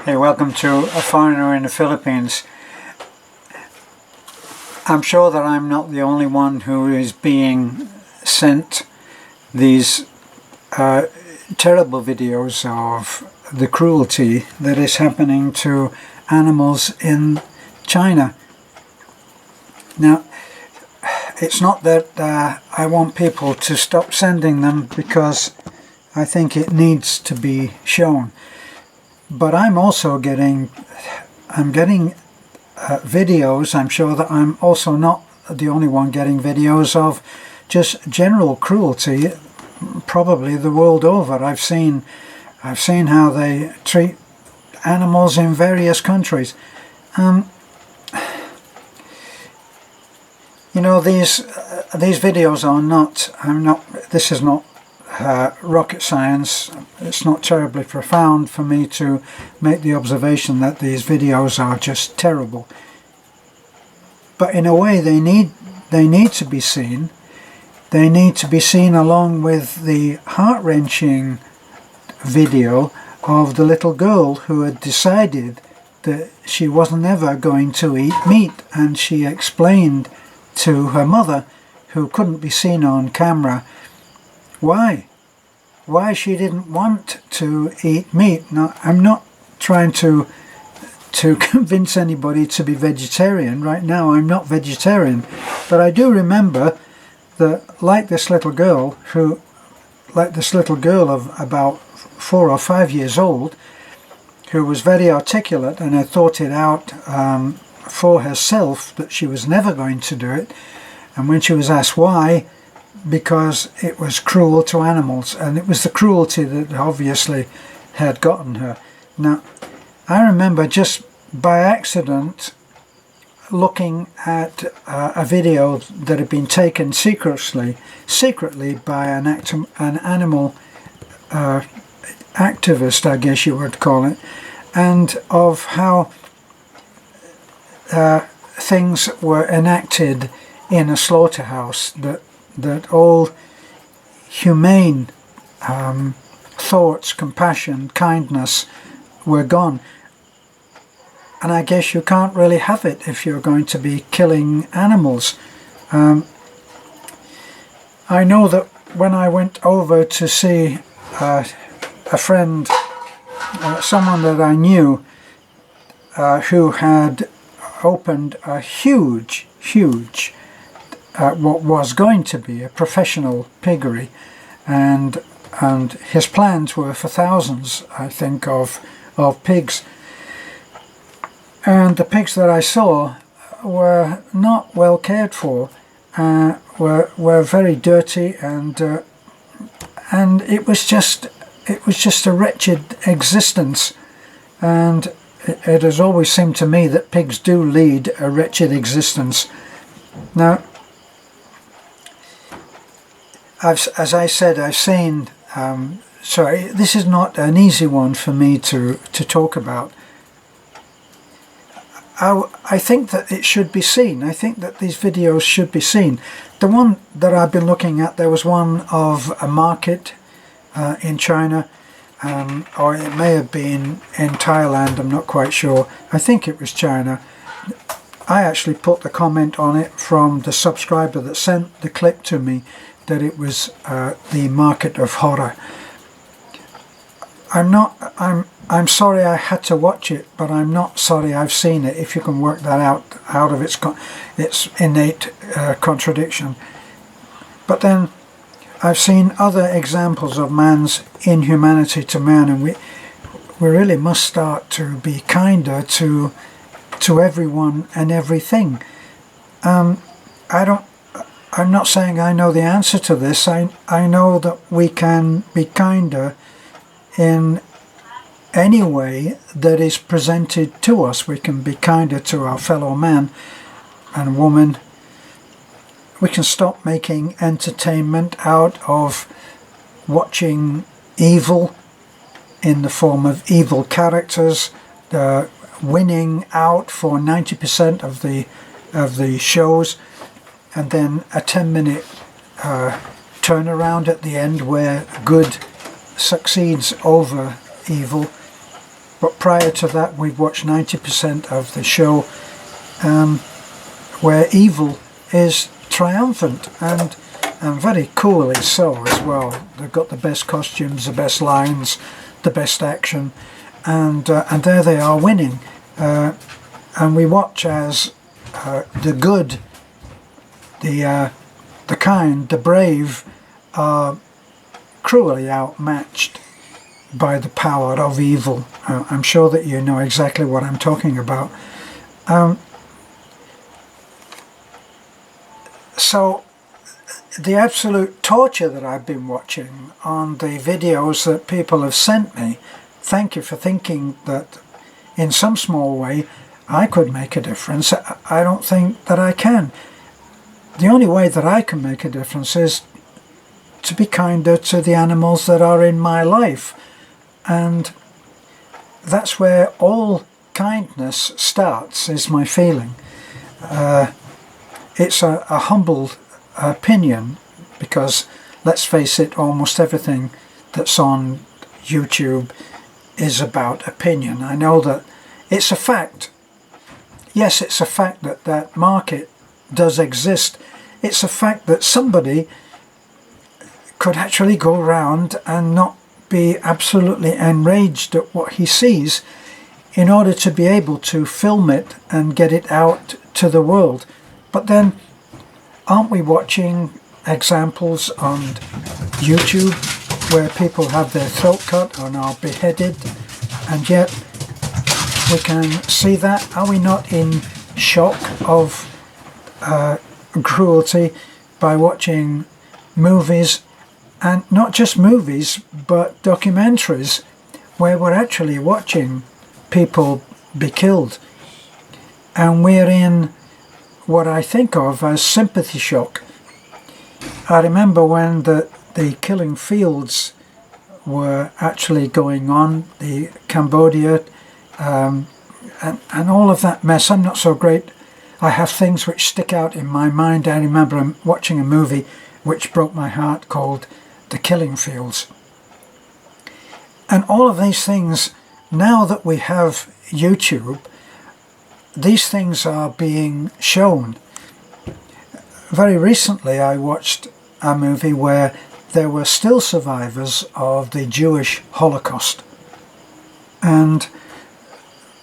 Hey, welcome to A Foreigner in the Philippines. I'm sure that I'm not the only one who is being sent these terrible videos of the cruelty that is happening to animals in China. Now, it's not that I want people to stop sending them, because I think it needs to be shown. But I'm also getting videos. I'm sure that I'm also not the only one getting videos of just general cruelty, probably the world over. I've seen how they treat animals in various countries. You know, these videos are not. This is not rocket science. It's not terribly profound for me to make the observation that these videos are just terrible. But in a way, they need to be seen. They need to be seen along with the heart-wrenching video of the little girl who had decided that she wasn't ever going to eat meat, and she explained to her mother, who couldn't be seen on camera, why she didn't want to eat meat. Now, I'm not trying to convince anybody to be vegetarian. Right now I'm not vegetarian, but I do remember that, like this little girl of about 4 or 5 years old, who was very articulate and had thought it out for herself that she was never going to do it, and when she was asked why, because it was cruel to animals, and it was the cruelty that obviously had gotten her. Now, I remember just by accident looking at a video that had been taken secretly by an animal activist, I guess you would call it, and of how things were enacted in a slaughterhouse, that all humane thoughts, compassion, kindness were gone. And I guess you can't really have it if you're going to be killing animals. I know that when I went over to see a friend, someone that I knew, who had opened a huge what was going to be a professional piggery, and his plans were for thousands, I think, of pigs. And the pigs that I saw were not well cared for, were very dirty, and it was just a wretched existence. And it has always seemed to me that pigs do lead a wretched existence. Now, as I said, I've seen, sorry, this is not an easy one for me to talk about. I think that it should be seen. I think that these videos should be seen. The one that I've been looking at, there was one of a market in China, or it may have been in Thailand, I'm not quite sure. I think it was China. I actually put the comment on it from the subscriber that sent the clip to me, that it was the market of horror. I'm sorry I had to watch it, but I'm not sorry I've seen it, if you can work that out of its innate contradiction. But then I've seen other examples of man's inhumanity to man, and we really must start to be kinder to everyone and everything. I'm not saying I know the answer to this. I know that we can be kinder in any way that is presented to us. We can be kinder to our fellow man and woman. We can stop making entertainment out of watching evil in the form of evil characters winning out for 90% of the shows, and then a 10-minute turnaround at the end where good succeeds over evil. but prior to that we've watched 90% of the show where evil is triumphant, and very coolly so as well. They've got the best costumes, the best lines, the best action, and there they are winning, and we watch as the good, the kind, the brave are cruelly outmatched by the power of evil. I'm sure that you know exactly what I'm talking about. So the absolute torture that I've been watching on the videos that people have sent me, thank you for thinking that in some small way I could make a difference. I don't think that I can. The only way that I can make a difference is to be kinder to the animals that are in my life, and that's where all kindness starts, is my feeling. It's a humble opinion, because let's face it, almost everything that's on YouTube is about opinion. I know that it's a fact. Yes, it's a fact that that market does exist. It's a fact that somebody could actually go around and not be absolutely enraged at what he sees in order to be able to film it and get it out to the world. But then, aren't we watching examples on YouTube where people have their throat cut and are beheaded, and yet we can see that? Are we not in shock of cruelty by watching movies, and not just movies but documentaries, where we're actually watching people be killed, and we're in what I think of as sympathy shock. I remember when the killing fields were actually going on, the Cambodia, and all of that mess. I'm not so great. I have things which stick out in my mind. I remember watching a movie which broke my heart called The Killing Fields. And all of these things, now that we have YouTube, these things are being shown. Very recently I watched a movie where there were still survivors of the Jewish Holocaust, and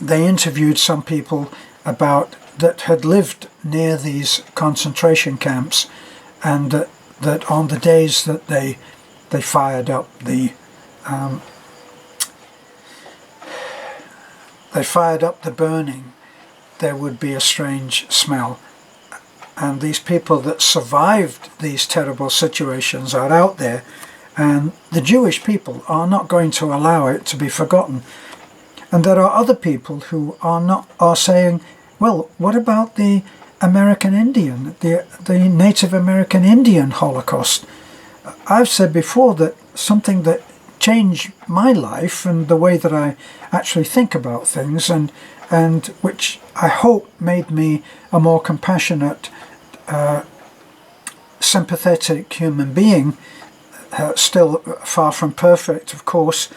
they interviewed some people about that had lived near these concentration camps, and that on the days that they fired up the burning, there would be a strange smell. And these people that survived these terrible situations are out there, and the Jewish people are not going to allow it to be forgotten. And there are other people who are saying, well, what about the American Indian, the Native American Indian Holocaust? I've said before that something that changed my life and the way that I actually think about things, and which I hope made me a more compassionate, sympathetic human being, still far from perfect, of course,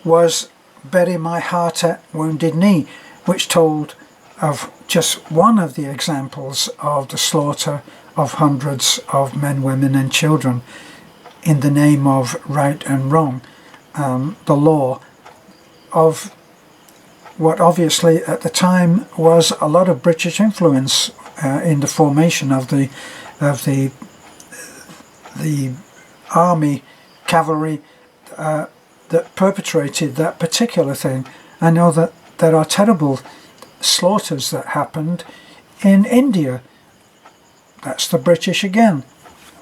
was Bury My Heart at Wounded Knee, which told of just one of the examples of the slaughter of hundreds of men, women and children in the name of right and wrong, the law of what obviously at the time was a lot of British influence in the formation of the army, cavalry that perpetrated that particular thing. I know that there are terrible slaughters that happened in India. That's the British again.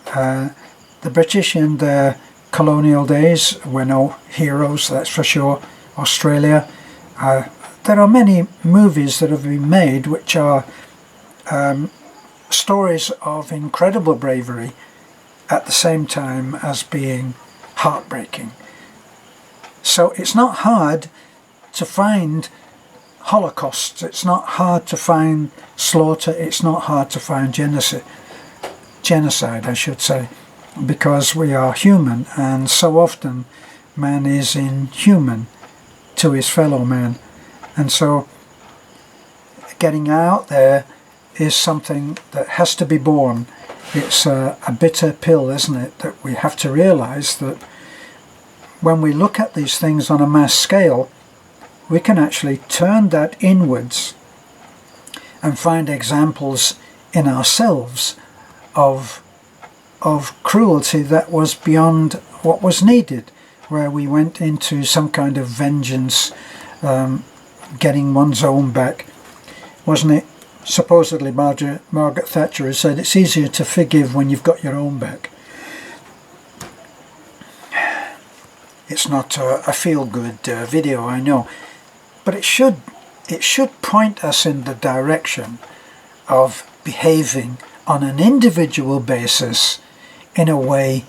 The British in their colonial days were no heroes, that's for sure. Australia. There are many movies that have been made which are stories of incredible bravery at the same time as being heartbreaking. So it's not hard to find holocausts, it's not hard to find slaughter, it's not hard to find genocide I should say, because we are human, and so often man is inhuman. to his fellow man. And so getting out there is something that has to be borne. It's a bitter pill, isn't it, that we have to realize that when we look at these things on a mass scale, we can actually turn that inwards and find examples in ourselves of cruelty that was beyond what was needed, where we went into some kind of vengeance, getting one's own back. Wasn't it supposedly Margaret Thatcher who said it's easier to forgive when you've got your own back? It's not a feel-good video, I know, but it should point us in the direction of behaving on an individual basis in a way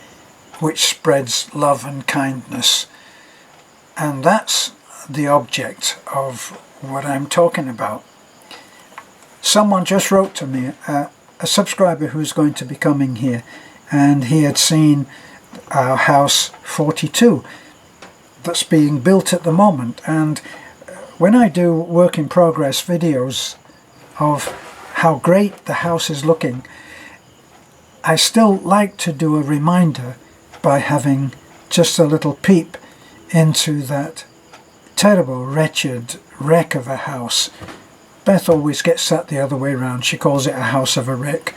which spreads love and kindness. And that's the object of what I'm talking about. Someone just wrote to me, a subscriber who's going to be coming here, and he had seen our house 42 that's being built at the moment. And when I do work in progress videos of how great the house is looking, I still like to do a reminder by having just a little peep into that terrible, wretched wreck of a house. Beth always gets that the other way around. She calls it a house of a wreck.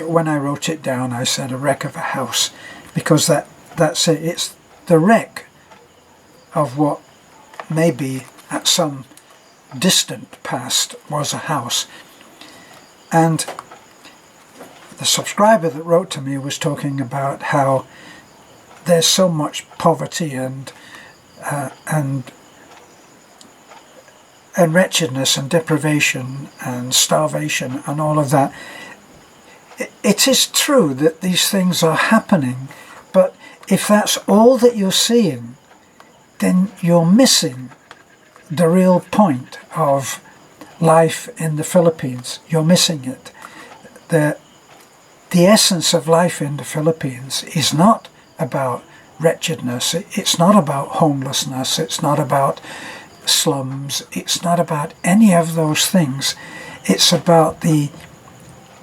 When I wrote it down, I said a wreck of a house, because that's it. It's the wreck of what maybe at some distant past was a house. And the subscriber that wrote to me was talking about how there's so much poverty and wretchedness and deprivation and starvation and all of that. It is true that these things are happening, but if that's all that you're seeing, then you're missing the real point of life in the Philippines. You're missing it. The essence of life in the Philippines is not about wretchedness, it's not about homelessness, it's not about slums, it's not about any of those things. It's about the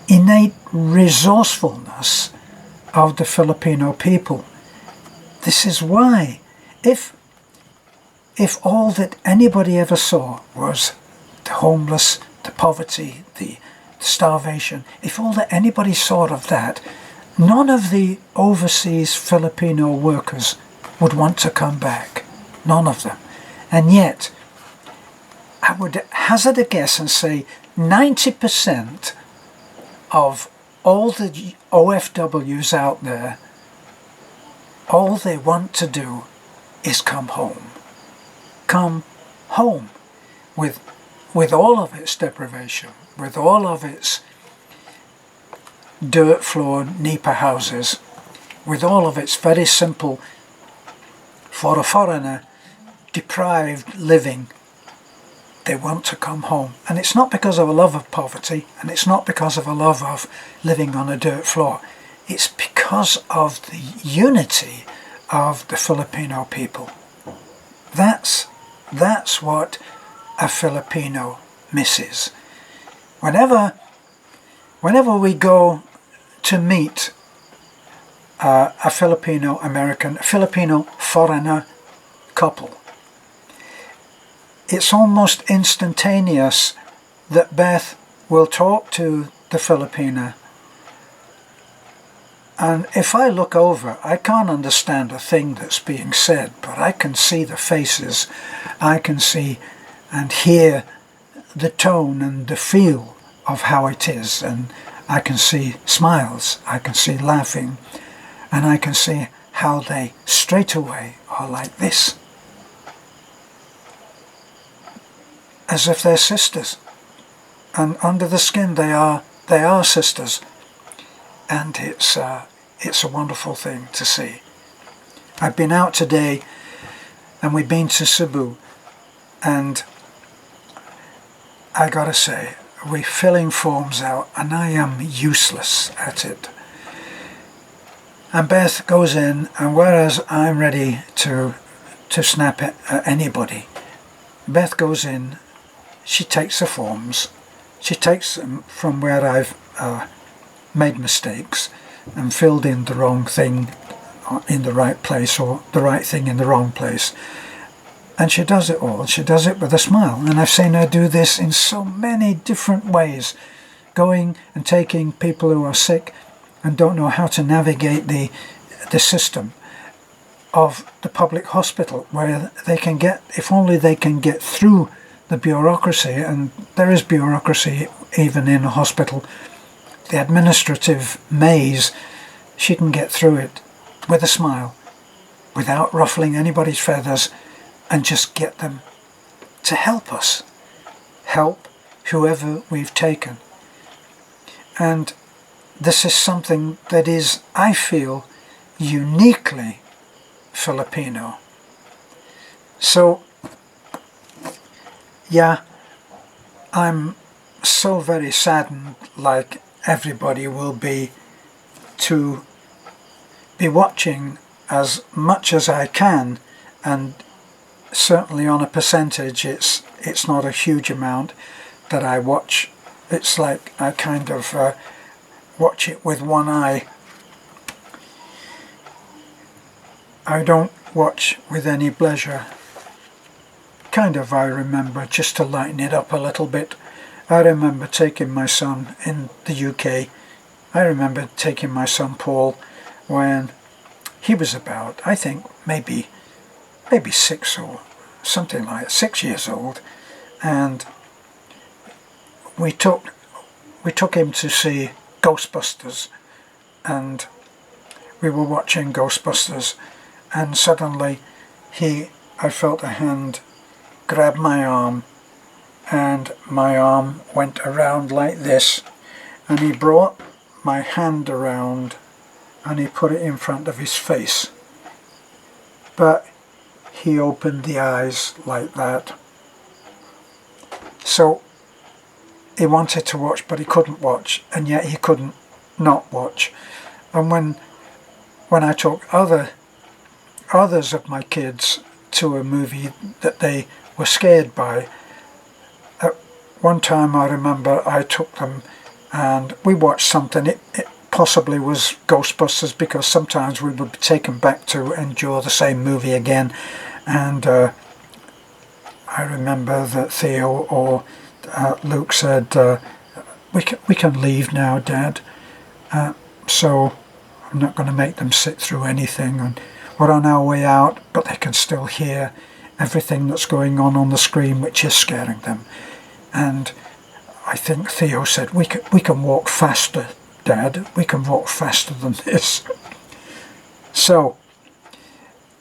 innate resourcefulness of the Filipino people. This is why, if all that anybody ever saw was the homeless, the poverty, the starvation, if all that anybody saw of that, none of the overseas Filipino workers would want to come back. None of them. And yet, I would hazard a guess and say 90% of all the OFWs out there, all they want to do is come home. Come home with all of its deprivation, with all of its dirt floor NEPA houses, with all of its very simple, for a foreigner, deprived living. They want to come home. And it's not because of a love of poverty, and it's not because of a love of living on a dirt floor. It's because of the unity of the Filipino people. That's what a Filipino misses. Whenever we go to meet a Filipino-American, Filipino foreigner couple, it's almost instantaneous that Beth will talk to the Filipina, and if I look over, I can't understand a thing that's being said, but I can see the faces, I can see and hear the tone and the feel of how it is, and I can see smiles, I can see laughing, and I can see how they straight away are like this, as if they're sisters, and under the skin they are sisters. And it's a wonderful thing to see. I've been out today, and we've been to Cebu, and I gotta say, we're filling forms out, and I am useless at it. And Beth goes in, and whereas I'm ready to to snap at anybody. Beth goes in, she takes the forms, she takes them from where I've made mistakes and filled in the wrong thing in the right place, or the right thing in the wrong place. And she does it all. She does it with a smile. And I've seen her do this in so many different ways, going and taking people who are sick and don't know how to navigate the system of the public hospital, where they can get, if only they can get through the bureaucracy, and there is bureaucracy even in a hospital, the administrative maze, she can get through it with a smile, without ruffling anybody's feathers, and just get them to help us, help whoever we've taken. And this is something that is, I feel, uniquely Filipino. So, yeah, I'm so very saddened, like everybody will be, to be watching as much as I can, and certainly on a percentage it's not a huge amount that I watch. It's like I kind of watch it with one eye. I don't watch with any pleasure. Kind of, I remember, just to lighten it up a little bit, I remember taking my son in the UK. I remember taking my son Paul when he was about, I think, maybe 6 or something like 6 years old, and we took him to see Ghostbusters, and we were watching Ghostbusters, and suddenly I felt a hand grab my arm, and my arm went around like this, and he brought my hand around and he put it in front of his face, but he opened the eyes like that. So he wanted to watch, but he couldn't watch, and yet he couldn't not watch. And when I took others of my kids to a movie that they were scared by, at one time I remember I took them and we watched something. It possibly was Ghostbusters, because sometimes we would be taken back to endure the same movie again, and I remember that Theo or Luke said, we can leave now, Dad, so I'm not going to make them sit through anything, and we're on our way out, but they can still hear everything that's going on the screen, which is scaring them. And I think Theo said, we can walk faster, Dad, we can walk faster than this. So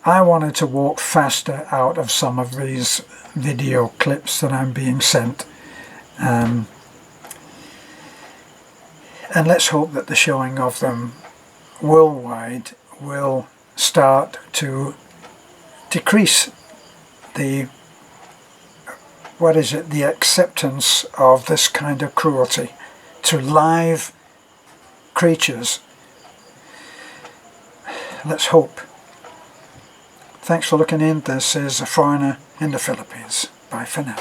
I wanted to walk faster out of some of these video clips that I'm being sent. And let's hope that the showing of them worldwide will start to decrease the acceptance of this kind of cruelty to live creatures. Let's hope. Thanks for looking in. This is A Foreigner in the Philippines. Bye for now.